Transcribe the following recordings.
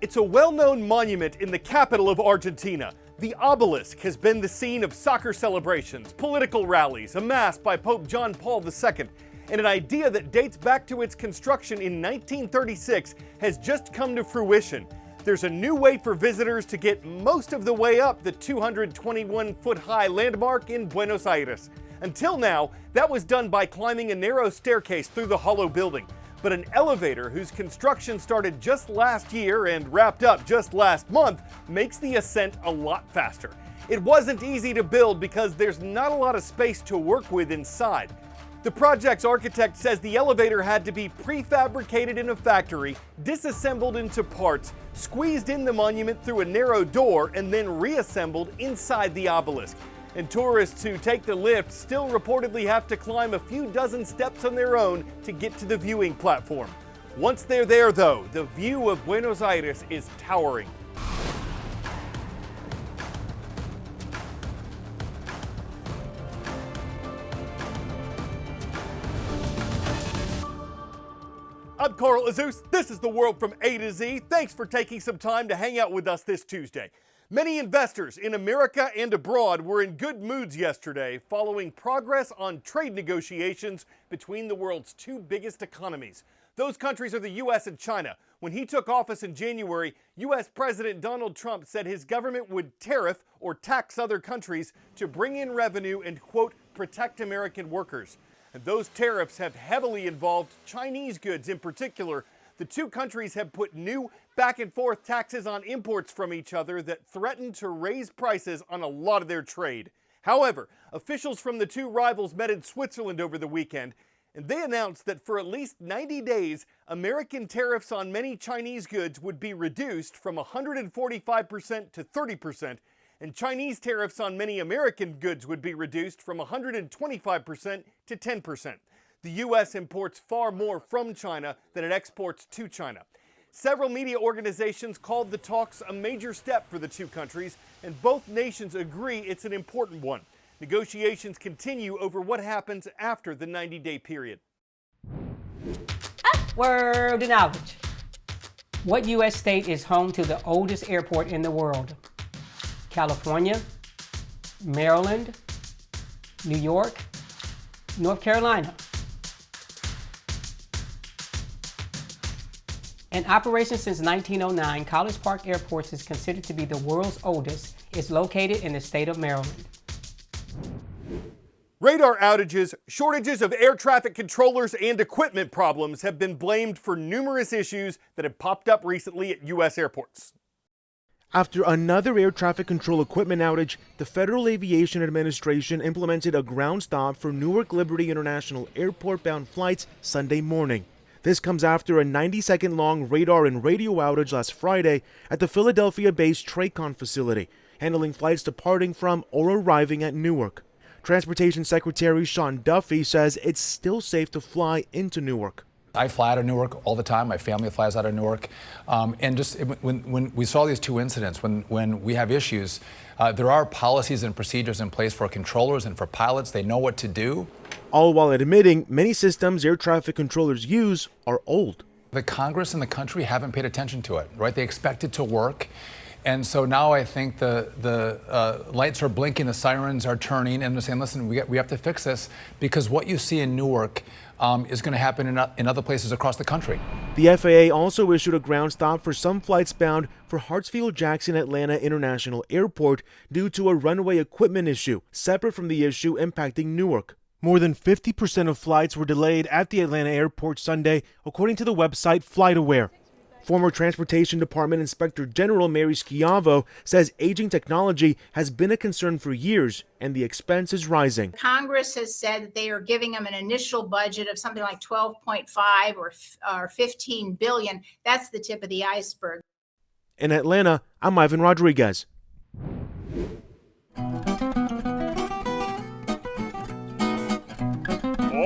It's a well-known monument in the capital of Argentina. The Obelisk has been the scene of soccer celebrations, political rallies, a mass by Pope John Paul II, and an idea that dates back to its construction in 1936 has just come to fruition. There's a new way for visitors to get most of the way up the 221-foot-high landmark in Buenos Aires. Until now, that was done by climbing a narrow staircase through the hollow building. But an elevator whose construction started just last year and wrapped up just last month makes the ascent a lot faster. It wasn't easy to build because there's not a lot of space to work with inside. The project's architect says the elevator had to be prefabricated in a factory, disassembled into parts, squeezed in the monument through a narrow door, and then reassembled inside the obelisk. And tourists who take the lift still reportedly have to climb a few dozen steps on their own to get to the viewing platform. Once they're there, though, the view of Buenos Aires is towering. I'm Carl Azuz. This is the world from A to Z. Thanks for taking some time to hang out with us this Tuesday. Many investors in America and abroad were in good moods yesterday following progress on trade negotiations between the world's two biggest economies. Those countries are the U.S. and China. When he took office in January, U.S. President Donald Trump said his government would tariff or tax other countries to bring in revenue and, quote, protect American workers. And those tariffs have heavily involved Chinese goods in particular. The two countries have put new back-and-forth taxes on imports from each other that threaten to raise prices on a lot of their trade. However, officials from the two rivals met in Switzerland over the weekend, and they announced that for at least 90 days, American tariffs on many Chinese goods would be reduced from 145% to 30%, and Chinese tariffs on many American goods would be reduced from 125% to 10%. The U.S. imports far more from China than it exports to China. Several media organizations called the talks a major step for the two countries, and both nations agree it's an important one. Negotiations continue over what happens after the 90-day period. Word and knowledge. What U.S. state is home to the oldest airport in the world? California, Maryland, New York, North Carolina. In operation since 1909, College Park Airport is considered to be the world's oldest. It's located in the state of Maryland. Radar outages, shortages of air traffic controllers, and equipment problems have been blamed for numerous issues that have popped up recently at U.S. airports. After another air traffic control equipment outage, the Federal Aviation Administration implemented a ground stop for Newark Liberty International Airport-bound flights Sunday morning. This comes after a 90-second-long radar and radio outage last Friday at the Philadelphia-based TRACON facility, handling flights departing from or arriving at Newark. Transportation Secretary Sean Duffy says it's still safe to fly into Newark. I fly out of Newark all the time. My family flies out of Newark. And just when we saw these two incidents, when we have issues, there are policies and procedures in place for controllers and for pilots. They know what to do. All while admitting many systems air traffic controllers use are old. The Congress and the country haven't paid attention to it, right? They expect it to work. And so now I think the lights are blinking, the sirens are turning, and they're saying, listen, we have to fix this, because what you see in Newark is going to happen in other places across the country. The FAA also issued a ground stop for some flights bound for Hartsfield-Jackson Atlanta International Airport due to a runway equipment issue, separate from the issue impacting Newark. More than 50% of flights were delayed at the Atlanta airport Sunday, according to the website FlightAware. Former Transportation Department Inspector General Mary Schiavo says aging technology has been a concern for years and the expense is rising. Congress has said that they are giving them an initial budget of something like 12.5 or 15 billion. That's the tip of the iceberg. In Atlanta, I'm Ivan Rodriguez.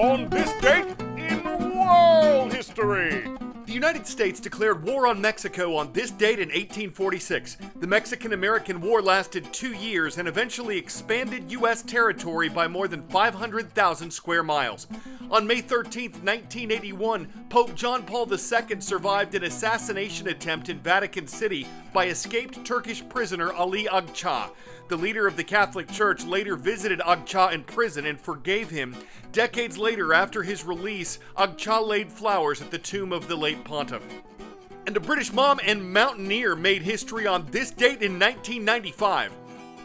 On this date in world history, The United States declared war on Mexico on this date in 1846. The Mexican-American War lasted 2 years and eventually expanded U.S. territory by more than 500,000 square miles. On May 13, 1981, Pope John Paul II survived an assassination attempt in Vatican City by escaped Turkish prisoner Ali Agca. The leader of the Catholic Church later visited Agca in prison and forgave him. Decades later, after his release, Agca laid flowers at the tomb of the late pontiff. And a British mom and mountaineer made history on this date in 1995.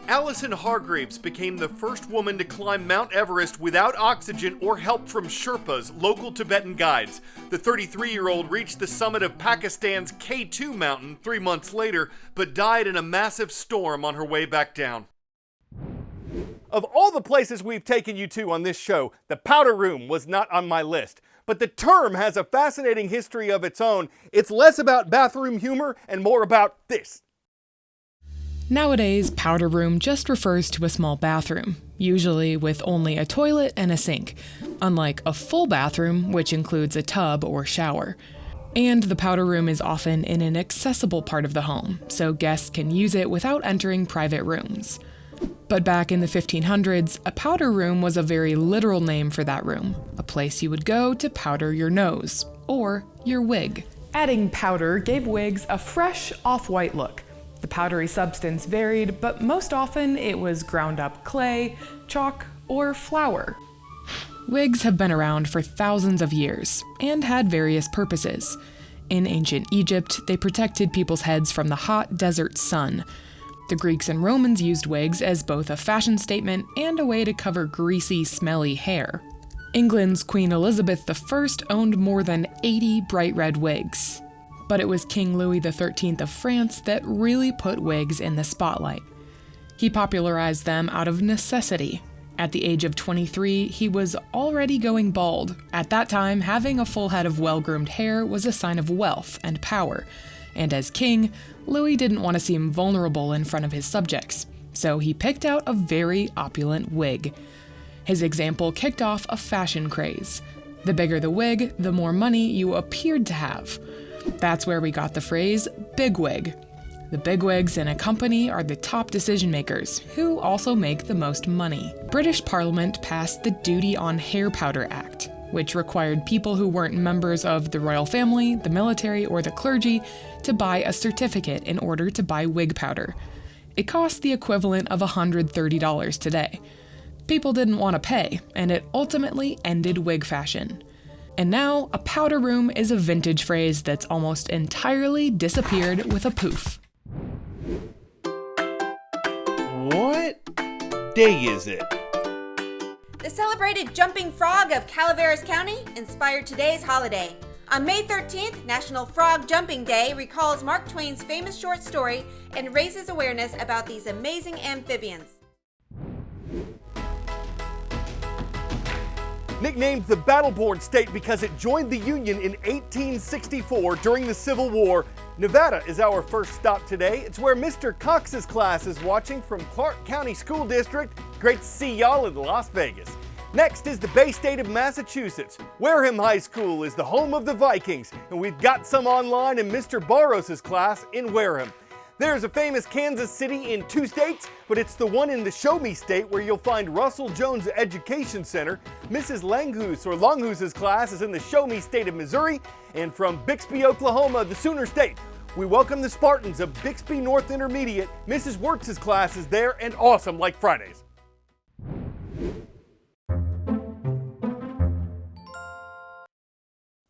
Alison Hargreaves became the first woman to climb Mount Everest without oxygen or help from Sherpas, local Tibetan guides. The 33-year-old reached the summit of Pakistan's K2 mountain 3 months later, but died in a massive storm on her way back down. Of all the places we've taken you to on this show, the powder room was not on my list. But the term has a fascinating history of its own. It's less about bathroom humor and more about this. Nowadays, powder room just refers to a small bathroom, usually with only a toilet and a sink, unlike a full bathroom, which includes a tub or shower. And the powder room is often in an accessible part of the home, so guests can use it without entering private rooms. But back in the 1500s, a powder room was a very literal name for that room, a place you would go to powder your nose, or your wig. Adding powder gave wigs a fresh, off-white look. The powdery substance varied, but most often it was ground up clay, chalk, or flour. Wigs have been around for thousands of years, and had various purposes. In ancient Egypt, they protected people's heads from the hot desert sun. The Greeks and Romans used wigs as both a fashion statement and a way to cover greasy, smelly hair. England's Queen Elizabeth I owned more than 80 bright red wigs. But it was King Louis XIII of France that really put wigs in the spotlight. He popularized them out of necessity. At the age of 23, he was already going bald. At that time, having a full head of well-groomed hair was a sign of wealth and power. And as king, Louis didn't want to seem vulnerable in front of his subjects, so he picked out a very opulent wig. His example kicked off a fashion craze. The bigger the wig, the more money you appeared to have. That's where we got the phrase bigwig. The bigwigs in a company are the top decision makers, who also make the most money. British Parliament passed the Duty on Hair Powder Act, which required people who weren't members of the royal family, the military, or the clergy to buy a certificate in order to buy wig powder. It cost the equivalent of $130 today. People didn't want to pay, and it ultimately ended wig fashion. And now, a powder room is a vintage phrase that's almost entirely disappeared with a poof. What day is it? The celebrated jumping frog of Calaveras County inspired today's holiday. On May 13th, National Frog Jumping Day recalls Mark Twain's famous short story and raises awareness about these amazing amphibians. Nicknamed the Battle-Born State because it joined the Union in 1864 during the Civil War, Nevada is our first stop today. It's where Mr. Cox's class is watching from Clark County School District. Great to see y'all in Las Vegas. Next is the Bay State of Massachusetts. Wareham High School is the home of the Vikings, and we've got some online in Mr. Barros's class in Wareham. There's a famous Kansas City in 2 states, but it's the one in the Show Me State where you'll find Russell Jones Education Center. Mrs. Longhoose's class is in the Show Me State of Missouri, and from Bixby, Oklahoma, the Sooner State. We welcome the Spartans of Bixby North Intermediate. Mrs. Wertz's class is there and awesome like Fridays.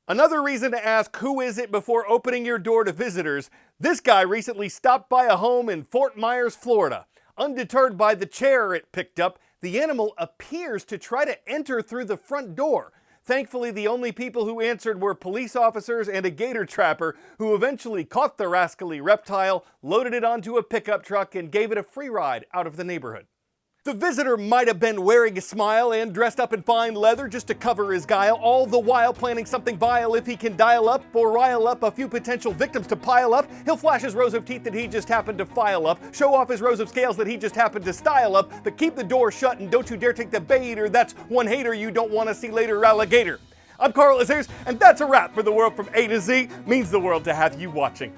Another reason to ask who is it before opening your door to visitors, this guy recently stopped by a home in Fort Myers, Florida. Undeterred by the chair it picked up, the animal appears to try to enter through the front door. Thankfully, the only people who answered were police officers and a gator trapper, who eventually caught the rascally reptile, loaded it onto a pickup truck, and gave it a free ride out of the neighborhood. The visitor might have been wearing a smile and dressed up in fine leather just to cover his guile, all the while planning something vile if he can dial up or rile up a few potential victims to pile up. He'll flash his rows of teeth that he just happened to file up, show off his rows of scales that he just happened to style up, but keep the door shut and don't you dare take the bait, or that's one hater you don't want to see later, alligator. I'm Carl Azuz, and that's a wrap for the world from A to Z. Means the world to have you watching.